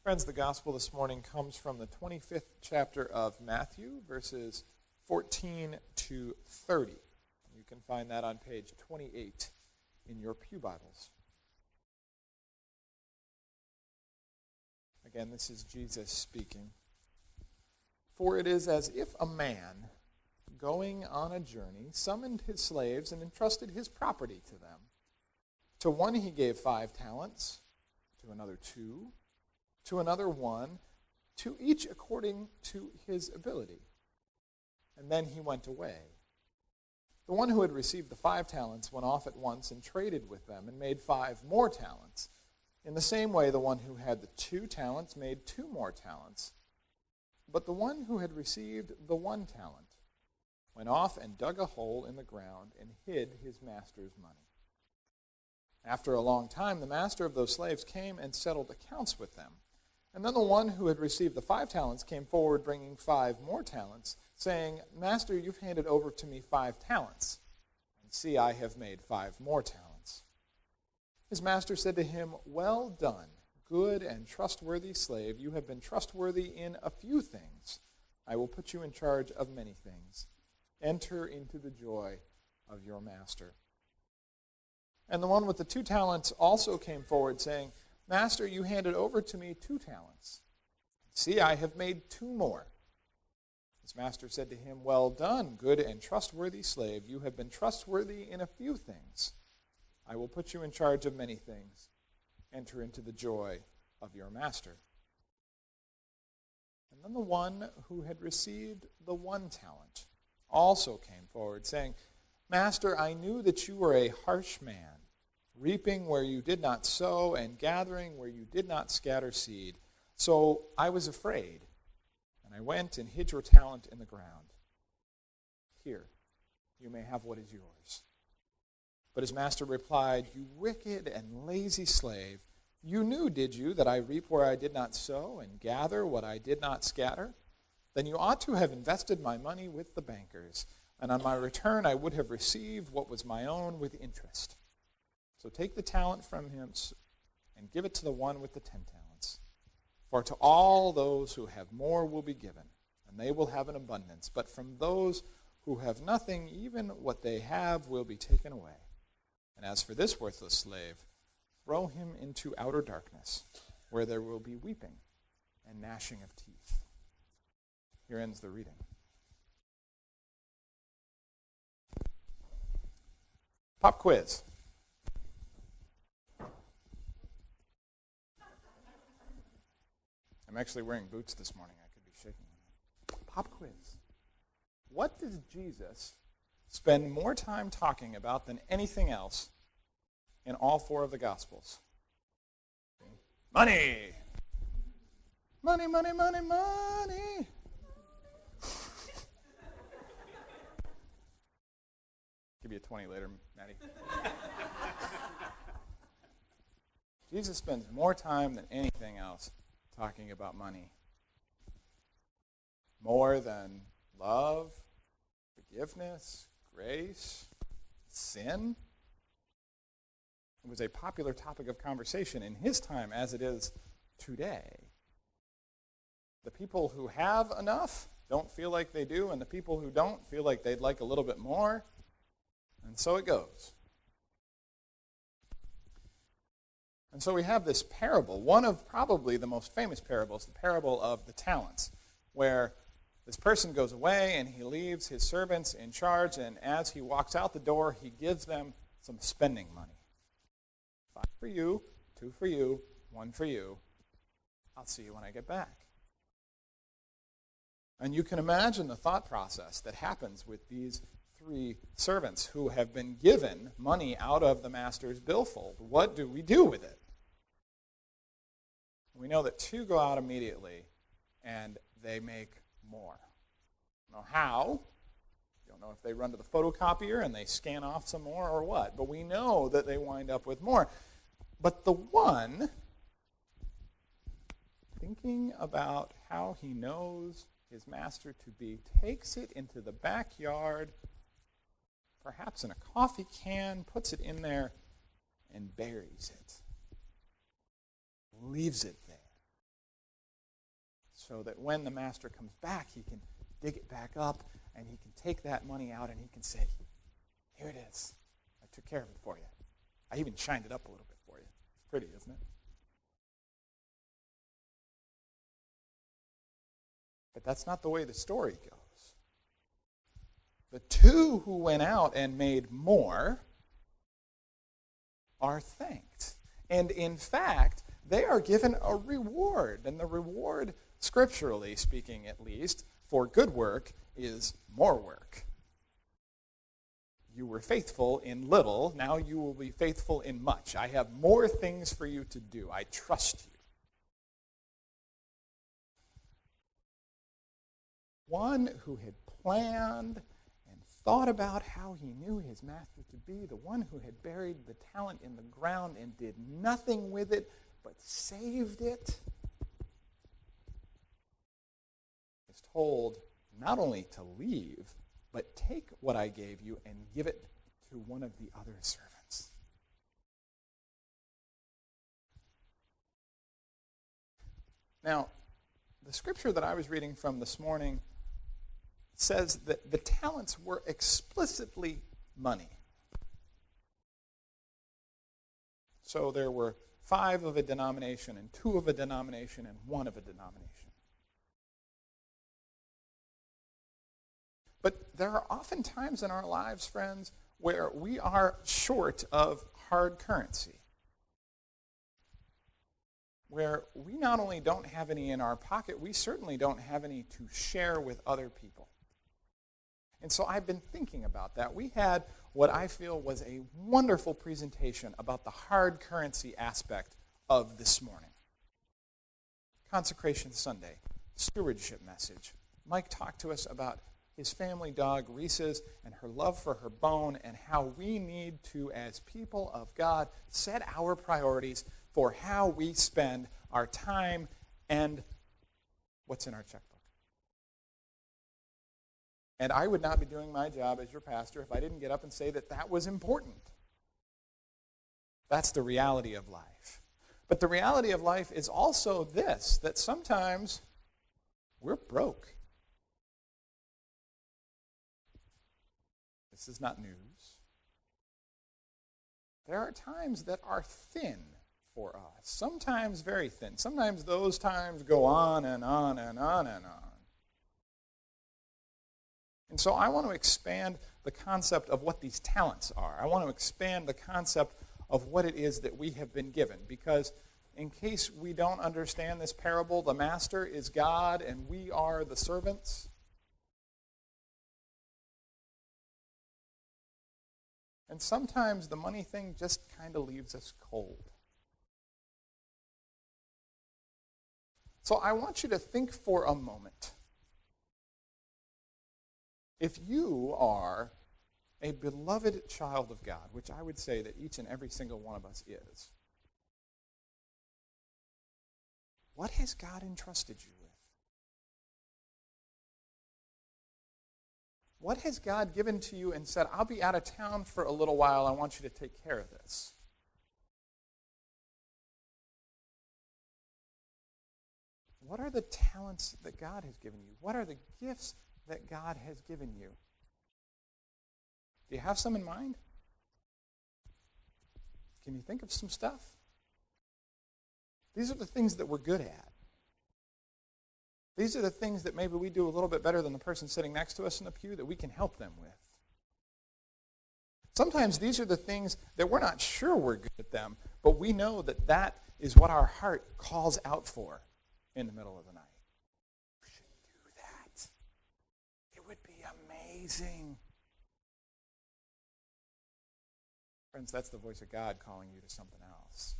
Friends, the gospel this morning comes from the 25th chapter of Matthew, verses 14 to 30. You can find that on page 28 in your pew Bibles. Again, this is Jesus speaking. For it is as if a man, going on a journey, summoned his slaves and entrusted his property to them. To one he gave 5 talents, to another 2, to another 1, to each according to his ability. And then he went away. The one who had received the 5 talents went off at once and traded with them and made 5 more talents. In the same way, the one who had the 2 talents made 2 more talents. But the one who had received the 1 talent went off and dug a hole in the ground and hid his master's money. After a long time, the master of those slaves came and settled accounts with them. And then the one who had received the 5 talents came forward bringing 5 more talents, saying, Master, you've handed over to me 5 talents. And see, I have made 5 more talents. His master said to him, Well done, good and trustworthy slave. You have been trustworthy in a few things. I will put you in charge of many things. Enter into the joy of your master. And the one with the 2 talents also came forward, saying, Master, you handed over to me 2 talents. See, I have made 2 more. His master said to him, Well done, good and trustworthy slave. You have been trustworthy in a few things. I will put you in charge of many things. Enter into the joy of your master. And then the one who had received the 1 talent also came forward, saying, Master, I knew that you were a harsh man, reaping where you did not sow and gathering where you did not scatter seed. So I was afraid, and I went and hid your talent in the ground. Here, you may have what is yours. But his master replied, You wicked and lazy slave, you knew, did you, that I reap where I did not sow and gather what I did not scatter? Then you ought to have invested my money with the bankers, and on my return I would have received what was my own with interest. So take the talent from him and give it to the one with the 10 talents. For to all those who have more will be given, and they will have an abundance. But from those who have nothing, even what they have will be taken away. And as for this worthless slave, throw him into outer darkness, where there will be weeping and gnashing of teeth. Here ends the reading. Pop quiz. I'm actually wearing boots this morning. I could be shaking. Pop quiz. What does Jesus spend more time talking about than anything else in all 4 of the Gospels? Money! Money, money, money, money! Give you a 20 later, Maddie. Jesus spends more time than anything else talking about money. More than love, forgiveness, grace, sin. It was a popular topic of conversation in his time as it is today. The people who have enough don't feel like they do, and the people who don't feel like they'd like a little bit more. And so it goes. And so we have this parable, one of probably the most famous parables, the parable of the talents, where this person goes away and he leaves his servants in charge, and as he walks out the door, he gives them some spending money. 5 for you, 2 for you, 1 for you. I'll see you when I get back. And you can imagine the thought process that happens with these 3 servants who have been given money out of the master's billfold. What do we do with it? We know that 2 go out immediately, and they make more. Don't know how. Don't know if they run to the photocopier and they scan off some more or what. But we know that they wind up with more. But the one, thinking about how he knows his master to be, takes it into the backyard, perhaps in a coffee can, puts it in there, and buries it. Leaves it there. so that when the master comes back, he can dig it back up, and he can take that money out, and he can say, here it is. I took care of it for you. I even shined it up a little bit for you. Pretty, isn't it? But that's not the way the story goes. The two who went out and made more are thanked. And in fact, they are given a reward. And the reward, scripturally speaking at least, for good work is more work. You were faithful in little, now you will be faithful in much. I have more things for you to do. I trust you. One who had planned and thought about how he knew his master to be, the one who had buried the talent in the ground and did nothing with it but saved it, is told not only to leave, but take what I gave you and give it to one of the other servants. Now, the scripture that I was reading from this morning says that the talents were explicitly money. So there were 5 of a denomination and 2 of a denomination and 1 of a denomination. But there are often times in our lives, friends, where we are short of hard currency. Where we not only don't have any in our pocket, we certainly don't have any to share with other people. And so I've been thinking about that. We had what I feel was a wonderful presentation about the hard currency aspect of this morning. Consecration Sunday, stewardship message. Mike talked to us about his family dog, Reese's, and her love for her bone, and how we need to, as people of God, set our priorities for how we spend our time and what's in our checkbook. And I would not be doing my job as your pastor if I didn't get up and say that that was important. That's the reality of life. But the reality of life is also this, that sometimes we're broke. This is not news. There are times that are thin for us, sometimes very thin. Sometimes those times go on and on and on and on. And so I want to expand the concept of what these talents are. I want to expand the concept of what it is that we have been given. Because in case we don't understand this parable, the master is God and we are the servants. And sometimes the money thing just kind of leaves us cold. So I want you to think for a moment. If you are a beloved child of God, which I would say that each and every single one of us is, what has God entrusted you with? What has God given to you and said, I'll be out of town for a little while, I want you to take care of this? What are the talents that God has given you? What are the gifts that God has given you? Do you have some in mind? Can you think of some stuff? These are the things that we're good at. These are the things that maybe we do a little bit better than the person sitting next to us in the pew that we can help them with. Sometimes these are the things that we're not sure we're good at them, but we know that that is what our heart calls out for in the middle of the night. We should do that. It would be amazing. Friends, that's the voice of God calling you to something else.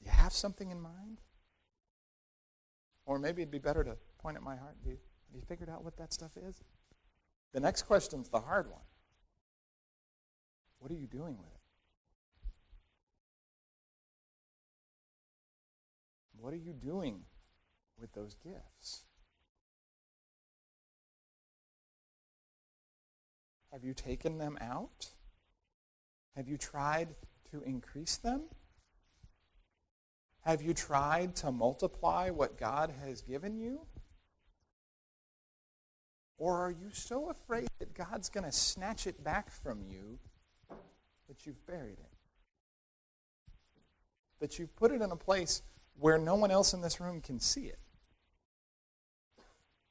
Do you have something in mind? Or maybe it'd be better to point at my heart. Have you figured out what that stuff is? The next question's the hard one. What are you doing with it? What are you doing with those gifts? Have you taken them out? Have you tried to increase them? Have you tried to multiply what God has given you? Or are you so afraid that God's going to snatch it back from you that you've buried it? That you've put it in a place where no one else in this room can see it?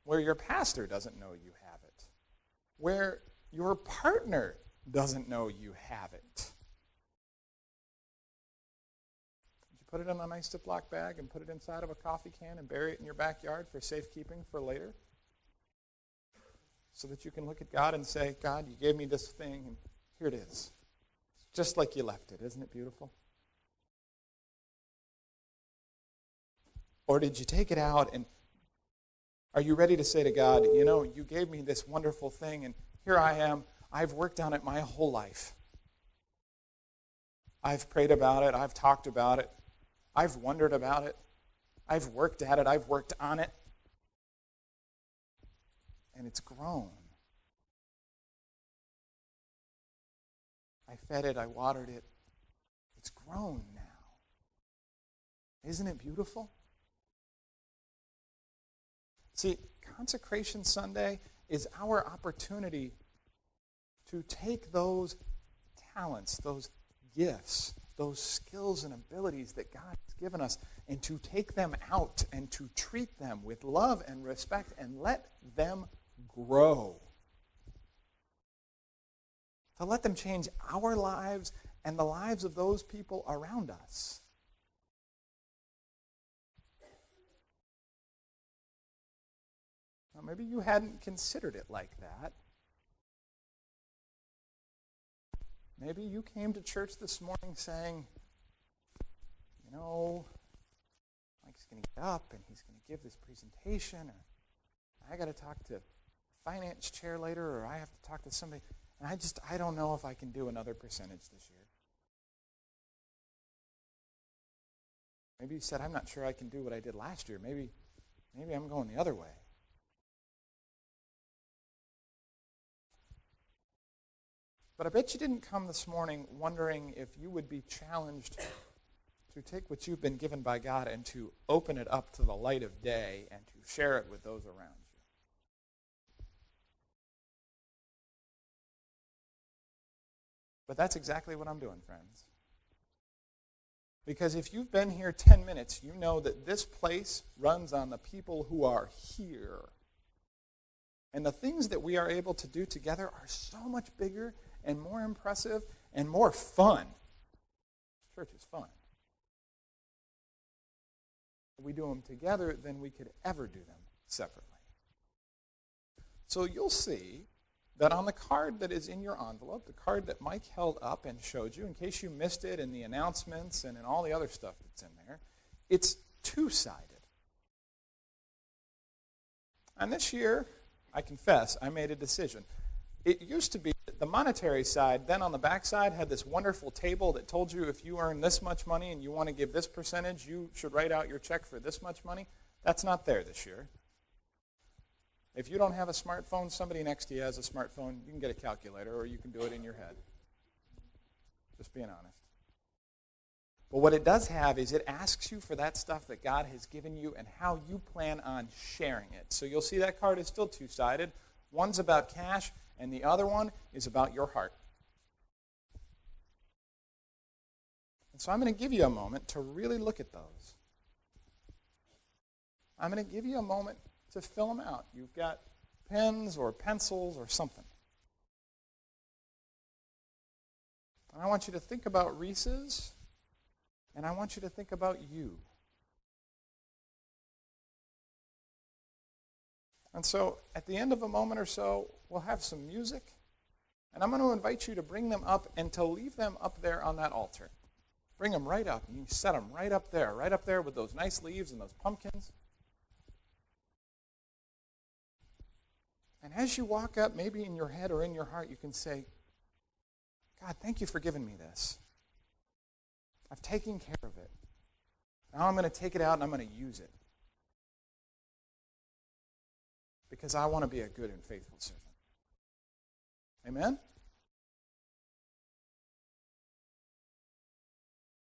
Where your pastor doesn't know you have it? Where your partner doesn't know you have it? Put it in a nice Ziploc bag and put it inside of a coffee can and bury it in your backyard for safekeeping for later? So that you can look at God and say, God, you gave me this thing, and here it is. Just like you left it. Isn't it beautiful? Or did you take it out and are you ready to say to God, you know, you gave me this wonderful thing, and here I am. I've worked on it my whole life. I've prayed about it. I've talked about it. I've wondered about it. I've worked at it. I've worked on it. And it's grown. I fed it. I watered it. It's grown now. Isn't it beautiful? See, Consecration Sunday is our opportunity to take those talents, those gifts, those skills and abilities that God has given us, and to take them out and to treat them with love and respect and let them grow. To let them change our lives and the lives of those people around us. Now, maybe you hadn't considered it like that. Maybe you came to church this morning saying, you know, Mike's going to get up and he's going to give this presentation, or I got to talk to the finance chair later, or I have to talk to somebody, and I don't know if I can do another percentage this year. Maybe you said, I'm not sure I can do what I did last year. Maybe I'm going the other way. But I bet you didn't come this morning wondering if you would be challenged to take what you've been given by God and to open it up to the light of day and to share it with those around you. But that's exactly what I'm doing, friends. Because if you've been here 10 minutes, you know that this place runs on the people who are here. And the things that we are able to do together are so much bigger and more impressive and more fun. Church is fun. If we do them together than we could ever do them separately. So you'll see that on the card that is in your envelope, the card that Mike held up and showed you, in case you missed it in the announcements and in all the other stuff that's in there, it's two-sided. And this year, I confess, I made a decision. It used to be the monetary side, then on the back side had this wonderful table that told you if you earn this much money and you want to give this percentage, you should write out your check for this much money. That's not there this year. If you don't have a smartphone, somebody next to you has a smartphone. You can get a calculator or you can do it in your head. Just being honest. But what it does have is it asks you for that stuff that God has given you and how you plan on sharing it. So you'll see that card is still two-sided. One's about cash, and the other one is about your heart. And so I'm going to give you a moment to really look at those. I'm going to give you a moment to fill them out. You've got pens or pencils or something. And I want you to think about Reese's, and I want you to think about you. And so at the end of a moment or so, we'll have some music, and I'm going to invite you to bring them up and to leave them up there on that altar. Bring them right up, and you set them right up there with those nice leaves and those pumpkins. And as you walk up, maybe in your head or in your heart, you can say, God, thank you for giving me this. I've taken care of it. Now I'm going to take it out and I'm going to use it. Because I want to be a good and faithful servant. Amen?